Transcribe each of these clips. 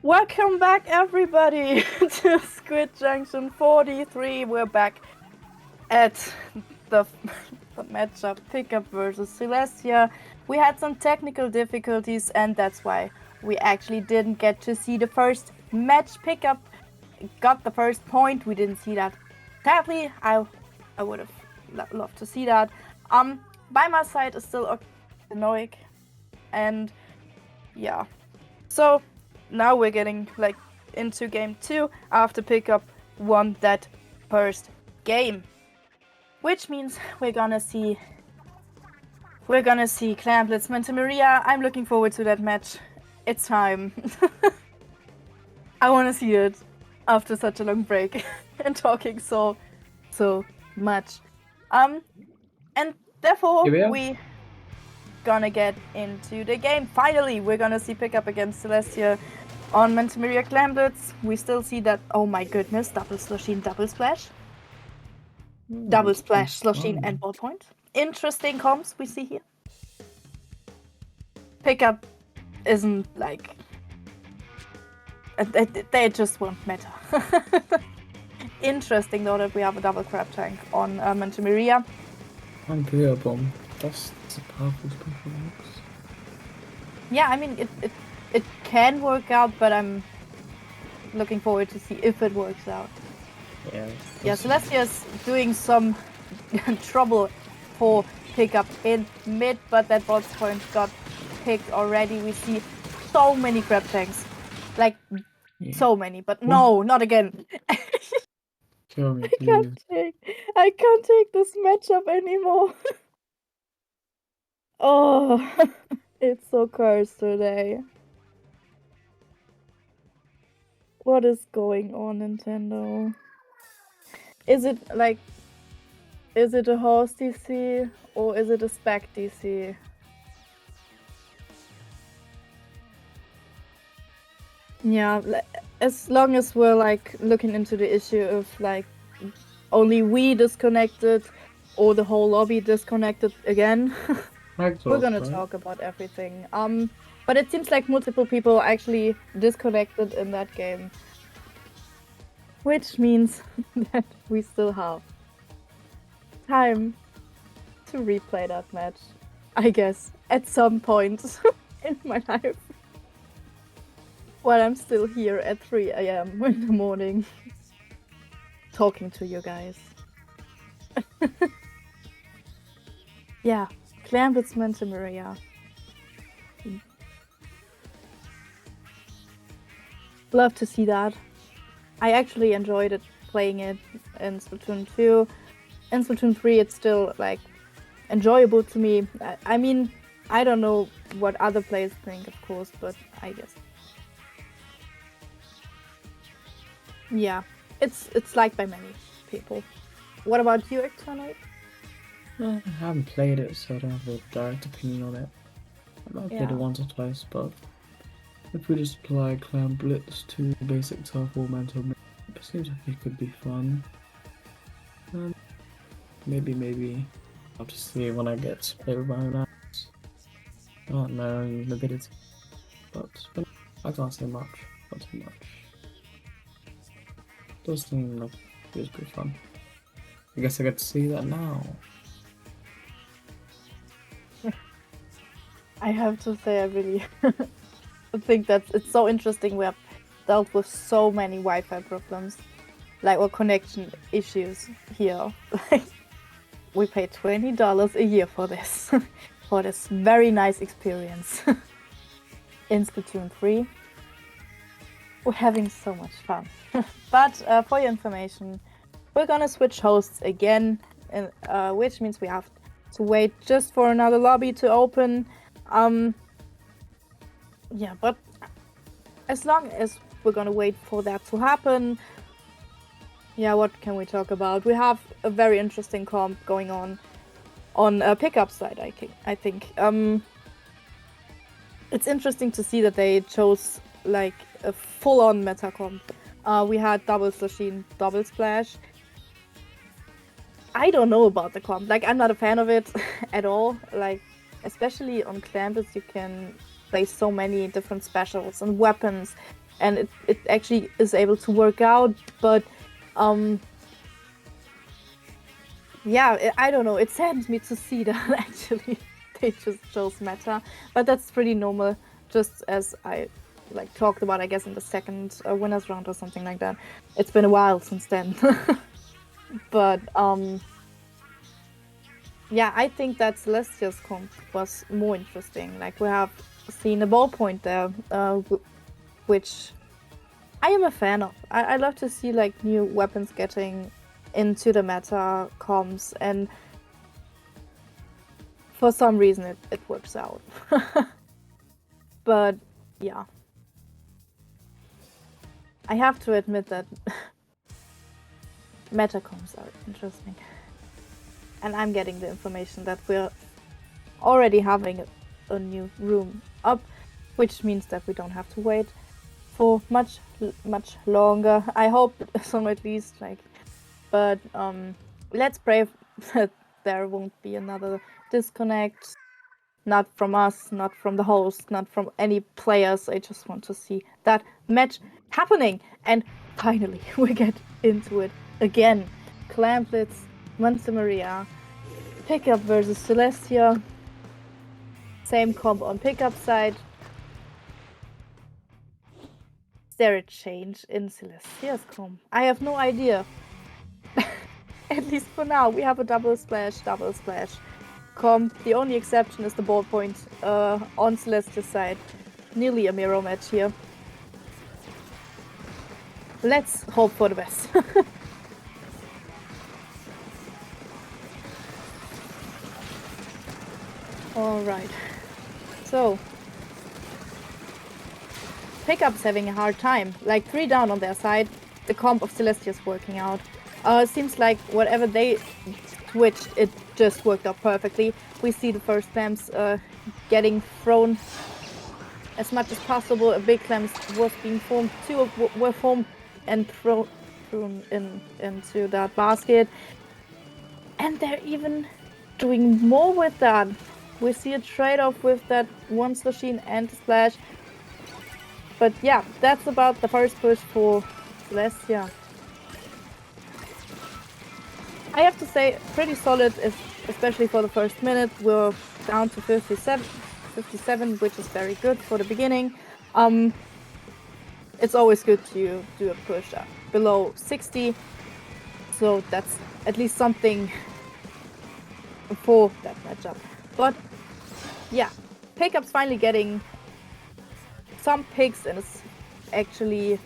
Welcome back, everybody, to Squid Junction 43. We're back at the matchup Pickup versus Celestia. We had some technical difficulties, and that's why we actually didn't get to see the first match. Pickup got the first point. We didn't see that. Sadly, I would have loved to see that. By my side is still Noik, and yeah, so. Now we're getting into game 2 after Pickup won that first game. Which means we're gonna see Clamblitz Manta Maria. I'm looking forward to that match. It's time. I wanna see it after such a long break and talking so much. And therefore we gonna get into the game. Finally, we're gonna see Pickup against Celestia on Manta Maria Clamblitz. We still see that, oh my goodness, double Sloshine, double splash. Double splash, Sloshine and ball point. Interesting comps we see here. Pickup isn't they just won't matter. Interesting though that we have a double crab tank on Manta Maria. Unclear bomb. That's a powerful special mix. Yeah, I mean it can work out, but I'm looking forward to see if it works out. Yeah, Celestia is doing some trouble for Pickup in mid, but that boss point got picked already. We see so many crab tanks. So many, but no, not again. Kill me, I can't take this matchup anymore. Oh, it's so cursed today. What is going on, Nintendo? Is it a horse DC or is it a spec DC? Yeah, as long as we're looking into the issue of only we disconnected or the whole lobby disconnected again, we're gonna talk about everything. But it seems like multiple people actually disconnected in that game. Which means that we still have time to replay that match, I guess, at some point in my life. While I'm still here at 3 AM in the morning, talking to you guys. Yeah, Clamblitz Manta Maria. Love to see that. I actually enjoyed it playing it in Splatoon 2. In Splatoon 3 it's still enjoyable to me. I mean, I don't know what other players think, of course, but I guess. Yeah, it's liked by many people. What about you, External? I haven't played it, so I don't have a direct opinion on it. I might have played it once or twice, but if we just apply Clamblitz to basic turf or Manta, it seems like it could be fun. Maybe I'll just see when I get to play with my own apps. I don't know the ability, but I can't say much. Not too much. Does seem like it was pretty fun. I guess I get to see that now. I have to say, I really think that it's so interesting. We have dealt with so many Wi-Fi problems, or connection issues here. We paid $20 a year for this, for this very nice experience in Splatoon 3. We're having so much fun. But for your information, we're gonna switch hosts again, which means we have to wait just for another lobby to open. Yeah, but as long as we're gonna wait for that to happen, yeah, what can we talk about? We have a very interesting comp going on Pickup side, I think. It's interesting to see that they chose a full-on meta comp. We had double Sloshine, double splash. I don't know about the comp. I'm not a fan of it at all. Especially on Clamblitz, you can play so many different specials and weapons and it actually is able to work out. But yeah, I don't know. It saddens me to see that actually they just chose Meta, but that's pretty normal. Just as I talked about, I guess in the second winners round or something like that. It's been a while since then, but yeah, I think that Celestia's comp was more interesting. Like we have seen a ballpoint there, which I am a fan of. I love to see like new weapons getting into the meta comps, and for some reason it works out. But yeah, I have to admit that meta comps are interesting. And I'm getting the information that we're already having a new room up, which means that we don't have to wait for much longer. I hope some at least, but let's pray that there won't be another disconnect. Not from us, not from the host, not from any players. I just want to see that match happening. And finally, we get into it again. Clan Blitz, Manta Maria, Pickup versus Celestia. Same comp on Pickup side. Is there a change in Celestia's comp? I have no idea. At least for now, we have a double splash comp. The only exception is the ballpoint on Celestia's side. Nearly a mirror match here. Let's hope for the best. Alright. So, Pickup's having a hard time. Like 3 down on their side. The comp of Celestia's working out. Seems like whatever they switched, it just worked out perfectly. We see the first clamps getting thrown as much as possible. A big clamps was being formed. 2 were formed and thrown into that basket. And they're even doing more with that. We see a trade-off with that one Slasheen and splash. But yeah, that's about the first push for Celestia. I have to say, pretty solid, especially for the first minute. We're down to 57, which is very good for the beginning. It's always good to do a push up below 60, so that's at least something for that matchup. But yeah, Pickup's finally getting some picks and is actually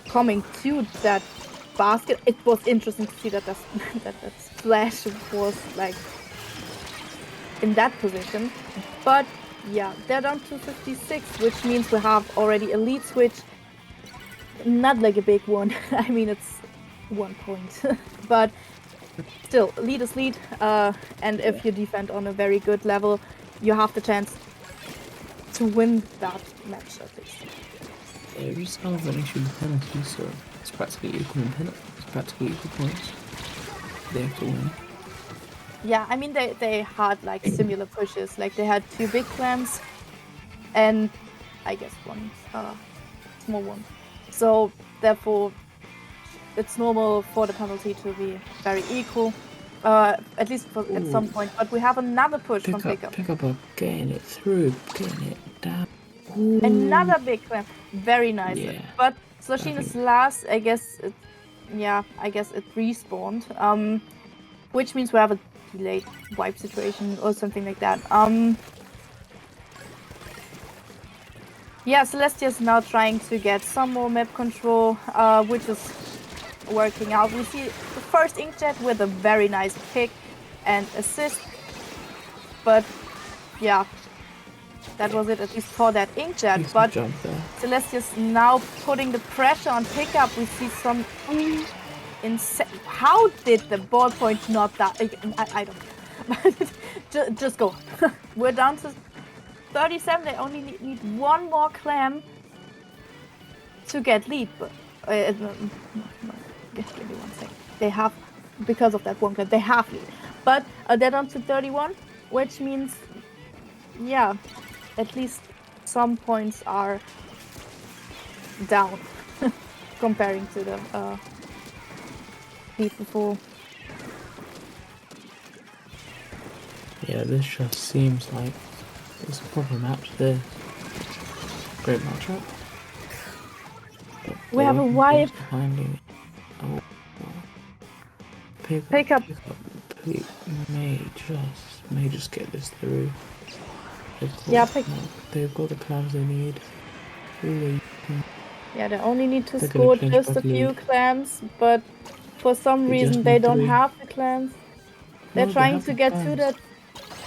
coming to that basket. It was interesting to see that that splash was like in that position. But yeah, they're down to 56, which means we have already a lead switch. Not like a big one. I mean, it's 1 point. But still, lead is lead. And if you defend on a very good level, you have the chance to win that match at least. Yeah, we just have an issue with penalties, so it's practically equal in penalties. It's practically equal points. They have to win. Yeah, I mean they had like similar pushes. Like they had 2 big clamps and I guess 1 small one. So therefore it's normal for the penalty to be very equal. At least at some point. But we have another push from Pickup. Pickup are getting it through, getting it down. Ooh. Another big clamp. Very nice. Yeah. But Slasheen is last. I guess it respawned. Which means we have a delayed wipe situation or something like that. Yeah, Celestia is now trying to get some more map control, which is working out. We see the first inkjet with a very nice pick and assist. But yeah, that was it at least for that inkjet. But Celestia's now putting the pressure on Pickup. We see some insane. How did the ballpoint not die? I don't. Just go. We're down to 37. They only need 1 more clam to get lead. But give me 1 second. They have, because of that 1 clam, they have lead. But they're down to 31, which means, yeah, at least some points are down comparing to the beat before. Yeah, this just seems like it's a proper match there. Great matchup. We have a wipe. Oh, Pickup. May just get this through. They've got the clams they need. Yeah, they only need to score just a few clams, but for some reason they don't have the clams. They're trying to get to that.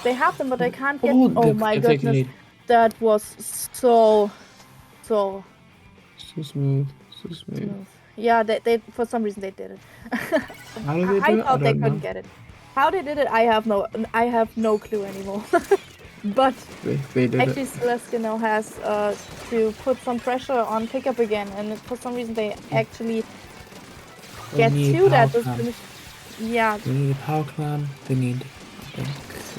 They have them, but they can't get. Oh my goodness, that was so smooth. Yeah, they for some reason they did it. How did they do it? I thought they couldn't get it. How they did it, I have no clue anymore. But they did actually, Celestia now has to put some pressure on Pickup again, and for some reason they actually get to that. Yeah. They need a power clam. They need, I think,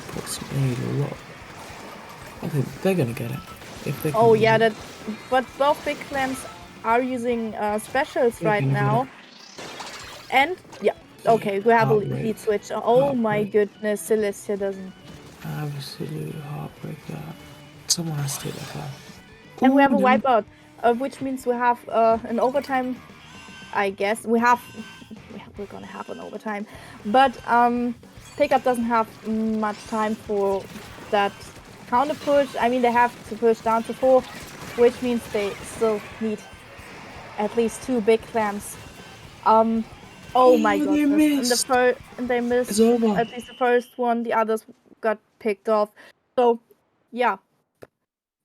approximately a lot. I think they're gonna get it. If they. Oh yeah, but both big clams are using specials right now. And yeah, okay, we have a lead switch. Oh my goodness, Celestia doesn't. Absolute heartbreak that. Someone has to take that far. And we have a wipeout, which means we have an overtime. I guess we're gonna have an overtime, but Pickup doesn't have much time for that counter push. I mean, they have to push down to 4, which means they still need at least 2 big clams. Oh my goodness! And they missed at least the first one. The others got picked off. So yeah,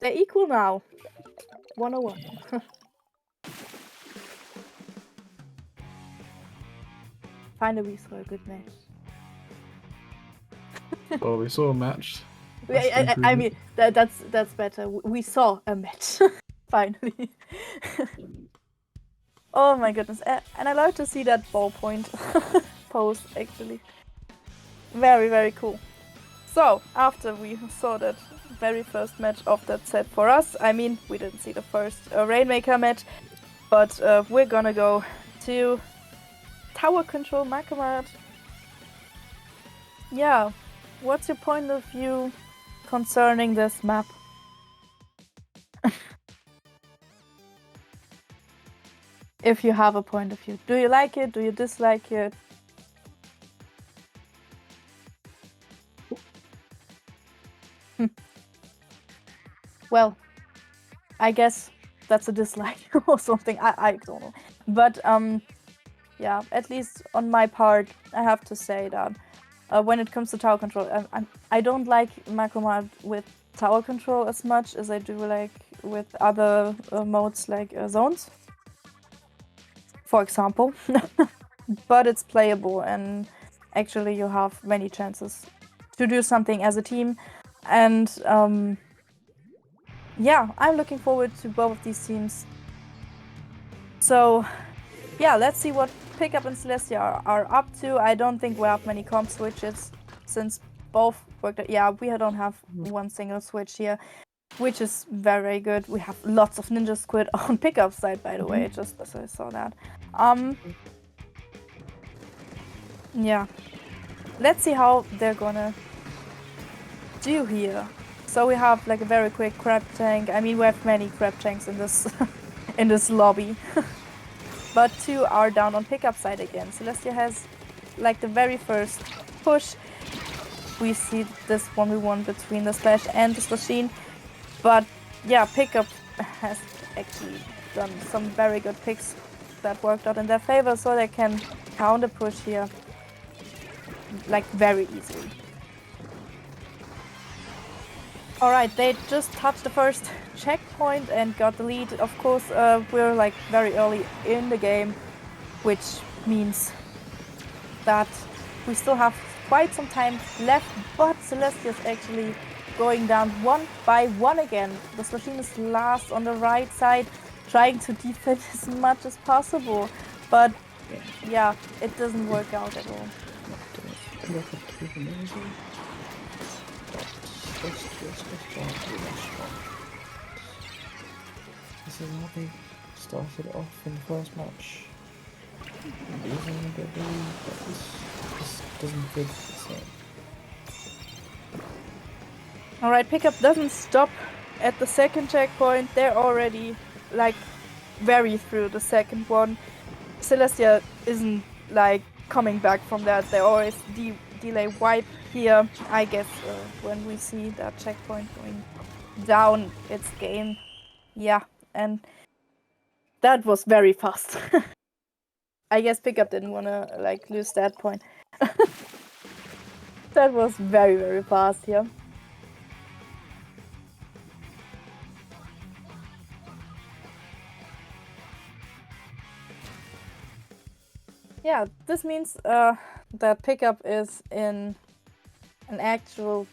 they're equal now. 101. Finally, we saw a good match. Well, we saw a match. I mean, that's better. We saw a match. Finally. Oh my goodness. And I love to see that ballpoint pose, actually. Very, very cool. So, after we saw that very first match of that set for us, I mean, we didn't see the first Rainmaker match, but we're gonna go to Tower Control Mako. Yeah, what's your point of view concerning this map? If you have a point of view. Do you like it? Do you dislike it? Well, I guess that's a dislike or something. I don't know. But yeah, at least on my part, I have to say that when it comes to tower control, I don't like Mako with tower control as much as I do like with other modes like zones, for example. But it's playable, and actually you have many chances to do something as a team. And yeah, I'm looking forward to both of these teams. So yeah, let's see what Pickup and Celestia are up to. I don't think we have many comp switches since both worked. Yeah, we don't have one single switch here, which is very good. We have lots of Ninja Squid on Pickup side, by the way, just as I saw that. Yeah, let's see how they're gonna do here. So we have like a very quick crab tank. I mean, we have many crab tanks in this in this lobby. But 2 are down on Pickup side again. Celestia has like the very first push. We see this 1v1 between the Splash and the Slasheen. But yeah, Pickup has actually done some very good picks that worked out in their favor, so they can counter push here like very easily. Alright, they just touched the first checkpoint and got the lead. Of course, we're like very early in the game, which means that we still have quite some time left, but Celestia is actually going down 1 by 1 again. The Slasheen is last on the right side, trying to defend as much as possible, but yeah, it doesn't work out at all. This is how they started it off in the first match. Losing a bit of the lead, but this doesn't feel the same. Alright, Pickup doesn't stop at the second checkpoint. They're already like very through the second one. Celestia isn't like coming back from that. They always delay wipe here. I guess when we see that checkpoint going down, it's game. Yeah, and that was very fast. I guess Pickup didn't want to like lose that point. That was very, very fast here. Yeah, this means that Pickup is in an actual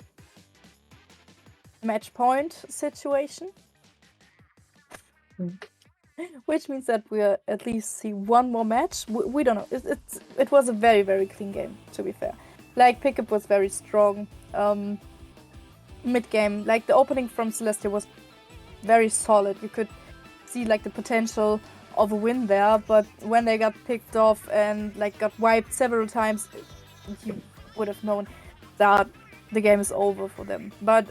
match point situation. Which means that we'll at least see one more match. We don't know. It was a very, very clean game, to be fair. Like, Pickup was very strong mid-game. Like, the opening from Celestia was very solid. You could see like the potential of a win there, but when they got picked off and like got wiped several times, you would have known that the game is over for them. But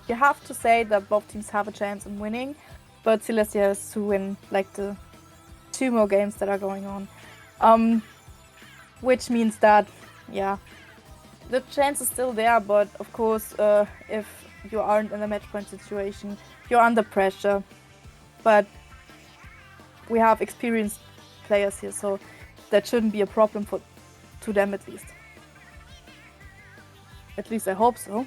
you have to say that both teams have a chance in winning, but Celestia has to win like the 2 more games that are going on, which means that, yeah, the chance is still there, but of course if you aren't in a match point situation, you're under pressure. But we have experienced players here, so that shouldn't be a problem to them at least. At least I hope so.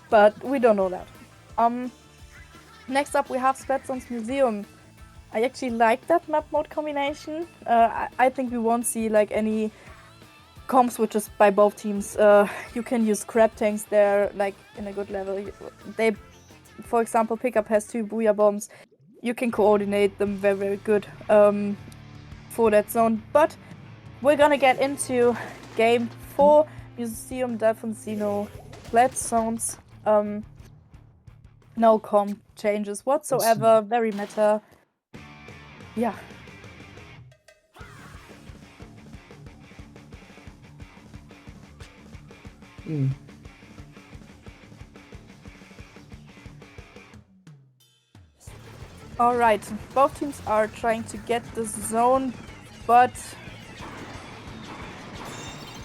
But we don't know that. Next up we have Spätzone's Museum. I actually like that map mode combination. I think we won't see like any comp switches by both teams. You can use crab tanks there like in a good level. They, for example, Pickup has 2 Booyah Bombs. You can coordinate them very, very good for that zone. But we're gonna get into game 4. Museum definitely no flat zones. No comp changes whatsoever. Very meta. Yeah. Alright, both teams are trying to get this zone, but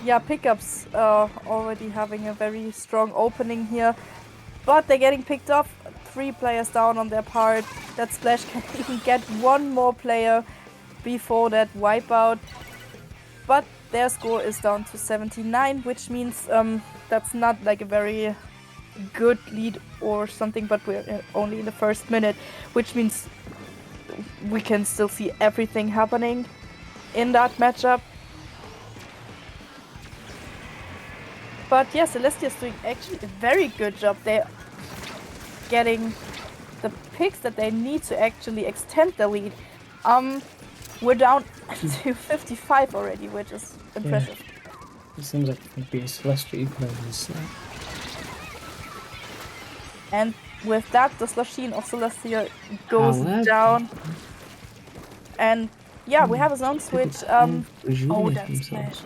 yeah, Pickup's already having a very strong opening here, but they're getting picked off. 3 players down on their part. That Splash can even get 1 more player before that wipeout, but their score is down to 79, which means that's not like a very good lead or something, but we're only in the first minute, which means we can still see everything happening in that matchup. But yeah, Celestia is doing actually a very good job. They're getting the picks that they need to actually extend the lead. We're down to 55 already, which is impressive. Yeah. It seems like it could be a Celestia playing this. And with that, the Slasheen of Celestia goes down. And yeah, we have a zone switch. Oh, that splash.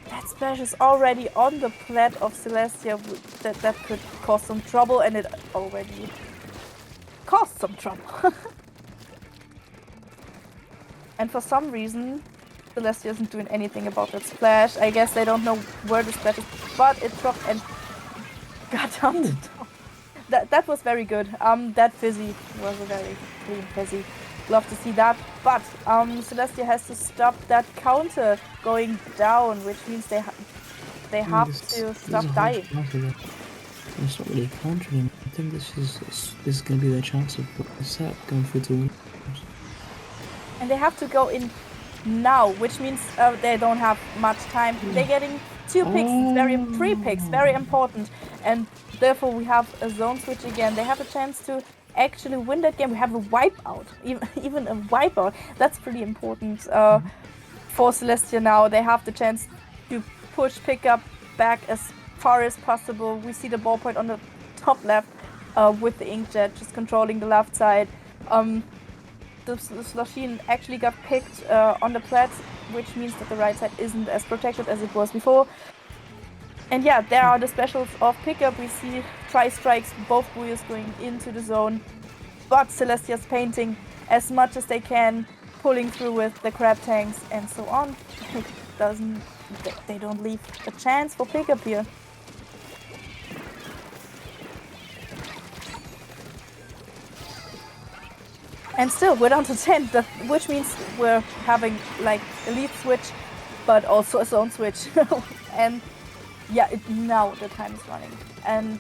That splash is already on the plat of Celestia. That could cause some trouble, and it already caused some trouble. And for some reason, Celestia isn't doing anything about that splash. I guess they don't know where the splash is, but it dropped and got down to top. That was very good. That Fizzy was a very clean Fizzy. Love to see that. But Celestia has to stop that counter going down, which means they have to stop dying. It's not really countering. I think this is going to be their chance of the set going through to win. And they have to go in now, which means they don't have much time. They're getting 2 picks, 3 picks, very important. And therefore we have a zone switch again. They have a chance to actually win that game. We have a wipeout, even a wipeout. That's pretty important for Celestia now. They have the chance to push Pickup back as far as possible. We see the ballpoint on the top left. with the Inkjet just controlling the left side. The Sloshin actually got picked on the plat, which means that the right side isn't as protected as it was before. And yeah, there are the specials of Pickup. We see tri-strikes, both buoys going into the zone, but Celestia's painting as much as they can, pulling through with the crab tanks and so on. They don't leave a chance for Pickup here. And still, we're down to 10, which means we're having like a lead switch, but also a zone switch. And yeah, now the time is running. And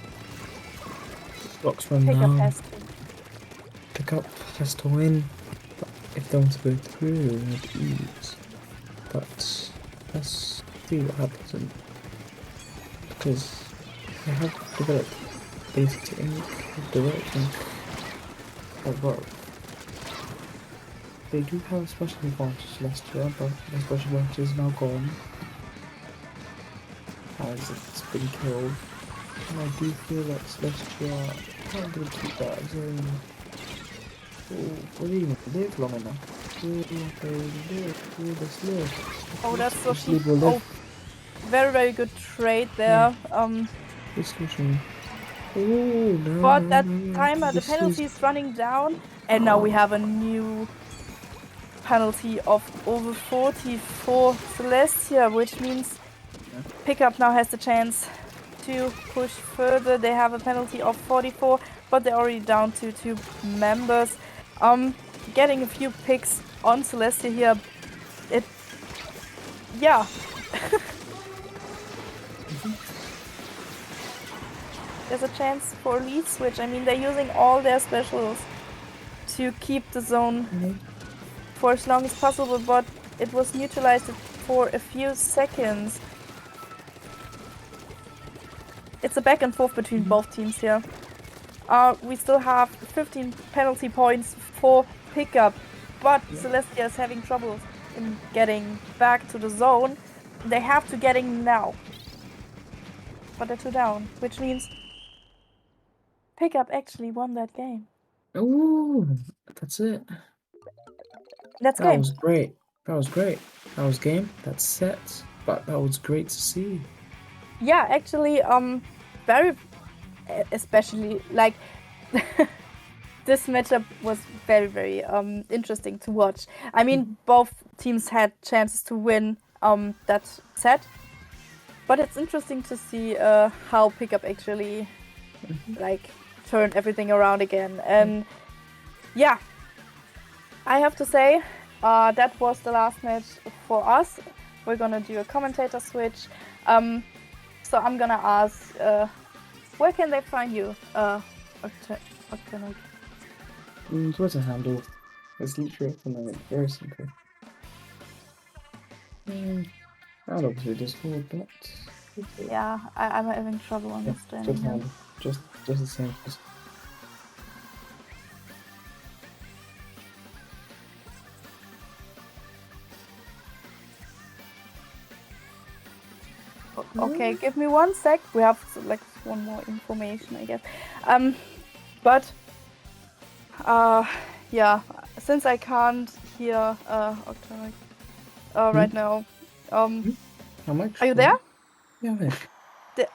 Pickup has to. Pickup has to win. But if they want to go through with ease. But let's see what happens. Because they have developed basic to ink, direct ink as well. They do have a special advantage Celestia, but the special advantage is now gone. As it's been killed. And I do feel like Celestia aren't going to keep that zone. Will they even live long enough? Will they live? Oh, that's so cheap. Oh, very good trade there. This solution. Oh, no. But that timer, the penalty is running down, and now we have a new penalty of over 40 for Celestia, which means Pickup now has the chance to push further. They have a penalty of 44, but they're already down to 2 members. Getting a few picks on Celestia here. Yeah. There's a chance for a lead switch. I mean, they're using all their specials to keep the zone for as long as possible, but it was neutralized for a few seconds. It's a back and forth between both teams here. We still have 15 penalty points for Pickup, but Celestia is having trouble in getting back to the zone. They have to get in now, but they're 2 down, which means Pickup actually won that game. Oh, that's it. That's that game. Was great. That was great. That was game. That's set. But that was great to see. Yeah, actually, very, especially like this matchup was very interesting to watch. I mean, both teams had chances to win that set, but it's interesting to see how Pickup actually like turned everything around again. And yeah, I have to say that was the last match for us. We're gonna do a commentator switch. So I'm gonna ask, where can they find you? Twitter handle. It's literally from the very simple. I'll obviously Discord, but yeah, I'm having trouble understanding him. Just the same. Okay, give me 1 sec. We have like one more information, I guess. But yeah, since I can't hear right now. How much? Are you there? Yeah.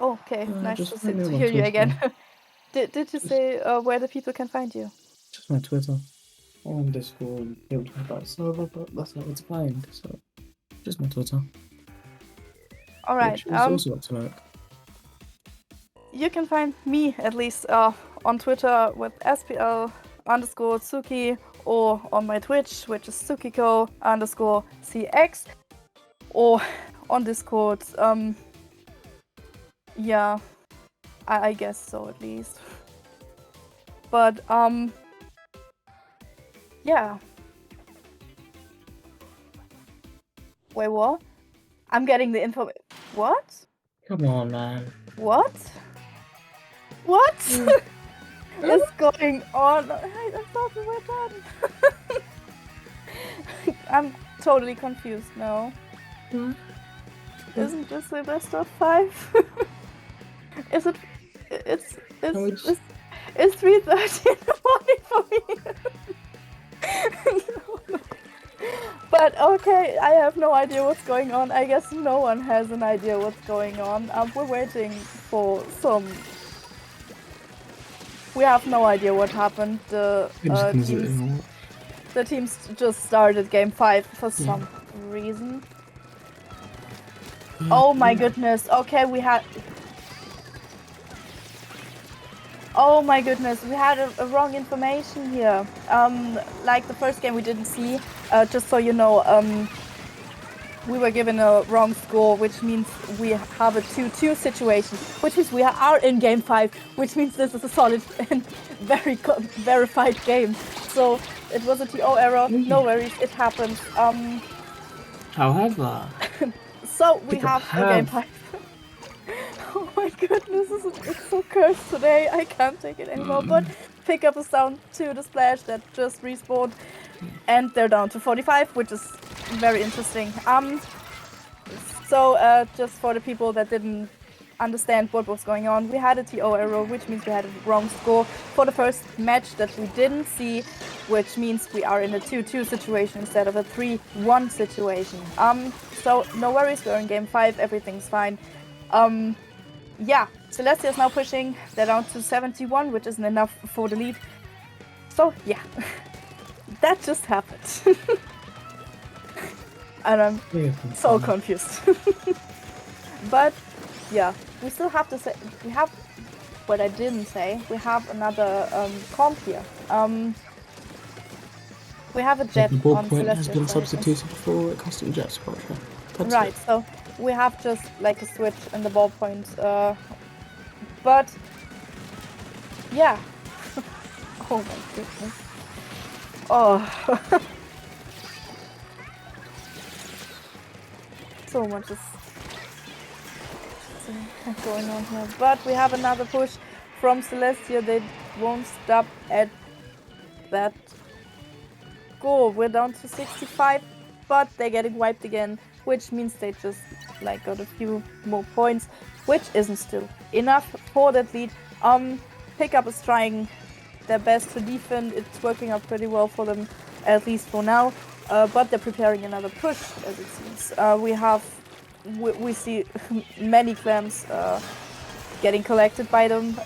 Okay, nice to hear you again. Did you say where the people can find you? Just my Twitter. On Discord, able to have that server, but that's not it's fine. So just my Twitter. Alright. Which is also up to work. You can find me at least on Twitter with SPL_Tsuki or on my Twitch, which is Tsukiko_CX, or on Discord. Yeah, I guess so at least. But yeah. Wait, what? I'm getting the info. What? Come on, man. What? What is going on? I thought we were done. I'm totally confused now. Isn't this the best of 5? Is It's 3:30 in the morning for me. But okay, I have no idea what's going on. I guess no one has an idea what's going on. We're waiting for some. We have no idea what happened. The teams just started game 5 for some reason. Oh my goodness. Okay, oh my goodness, we had a wrong information here. Like the first game we didn't see, just so you know, we were given a wrong score, which means we have a 2-2 situation, which means we are in game 5, which means this is a solid and very verified game. So it was a TO error, no worries, it happens. However, so we have a game 5. Oh my goodness, it's so cursed today, I can't take it anymore. But Pickup is down to the splash that just respawned, and they're down to 45, which is very interesting. So just for the people that didn't understand what was going on, we had a TO error, which means we had a wrong score for the first match that we didn't see, which means we are in a 2-2 situation instead of a 3-1 situation. So no worries, we're in game 5, everything's fine. Yeah, Celestia is now pushing. They're down to 71, which isn't enough for the lead. So yeah, that just happened. And I'm so confused. But yeah, we still have to say, we have what I didn't say. We have another comp here. We have a jet the ball on point Celestia has been side. substituted for a custom jet squadron. Right, so we have just like a switch in the ballpoint. But yeah. Oh my goodness. Oh. So much is going on here. But we have another push from Celestia. They won't stop at that goal. We're down to 65, but they're getting wiped again, which means they just like got a few more points, which isn't still enough for that lead. Pickup is trying their best to defend. It's working out pretty well for them, at least for now. But they're preparing another push, as it seems. We see many clams getting collected by them.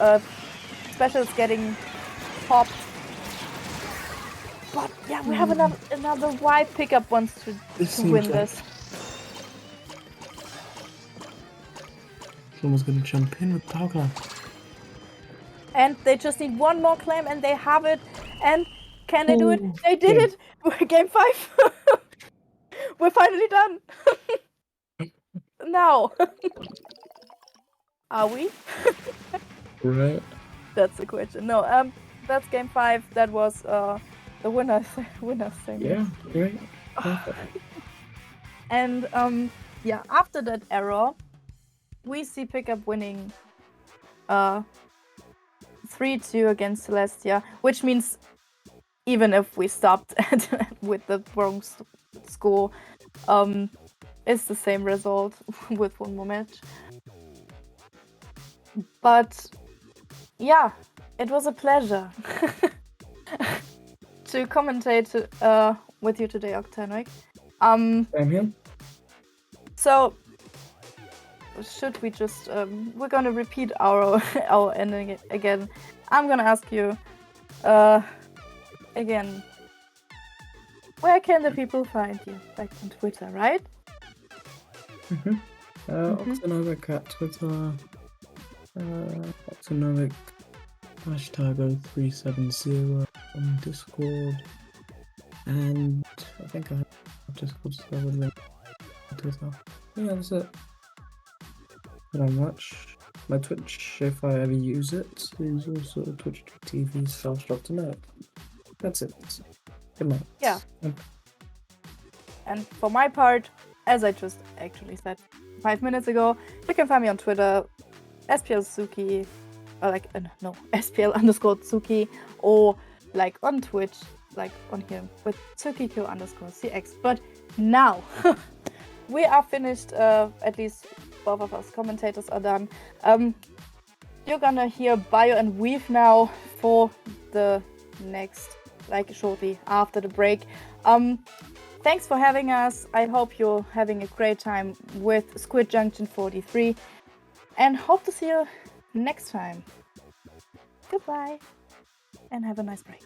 Specials getting popped. But yeah, we have another why Pickup wants to win this. Someone's gonna jump in with power clam. And they just need one more clam and they have it. And can they do it? They did it! We're game 5! We're finally done! Now! Are we? Right. That's the question. No, that's game 5. That was the winners thing. Yeah, great. And yeah, after that error, we see Pickup winning 3-2 against Celestia, which means even if we stopped with the wrong score, it's the same result with one more match. But yeah, it was a pleasure to commentate with you today, Octanoic. I'm here. So should we just we're gonna repeat our ending again. I'm gonna ask you again, where can the people find you? Like on Twitter, right? Octanovic at Twitter. Octanovic #0370 on Discord. And I think I have Discord server link on Twitter. Yeah, that's it. Not much. My Twitch, if I ever use it, is also twitch.tv/Octanovic. That's it. Good night. Yeah. And for my part, as I just actually said 5 minutes ago, you can find me on Twitter, SPL_Tsuki, or like, no, SPL_Tsuki, or like on Twitch, like on here, with Tsukiko_CX. But now, we are finished, at least both of us commentators are done. you're gonna hear Bio and Weave now for the next, like shortly after the break. Thanks for having us. I hope you're having a great time with Squid Junction 43 and hope to see you next time. Goodbye and have a nice break.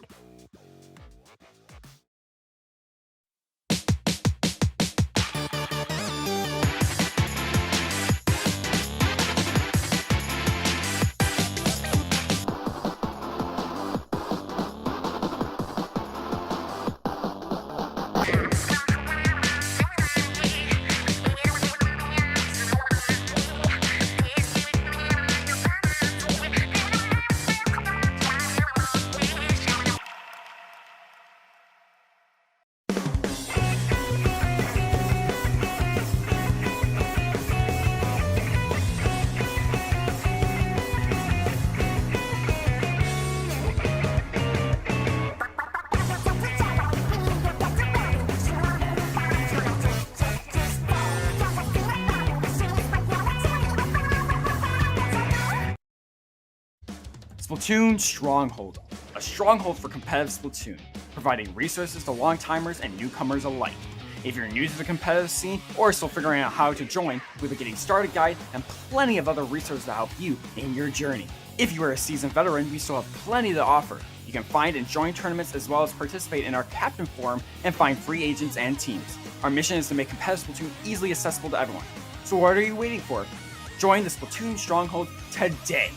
Splatoon Stronghold, a stronghold for competitive Splatoon, providing resources to long-timers and newcomers alike. If you're new to the competitive scene or still figuring out how to join, we have a getting started guide and plenty of other resources to help you in your journey. If you are a seasoned veteran, we still have plenty to offer. You can find and join tournaments as well as participate in our Captain Forum and find free agents and teams. Our mission is to make competitive Splatoon easily accessible to everyone. So what are you waiting for? Join the Splatoon Stronghold today!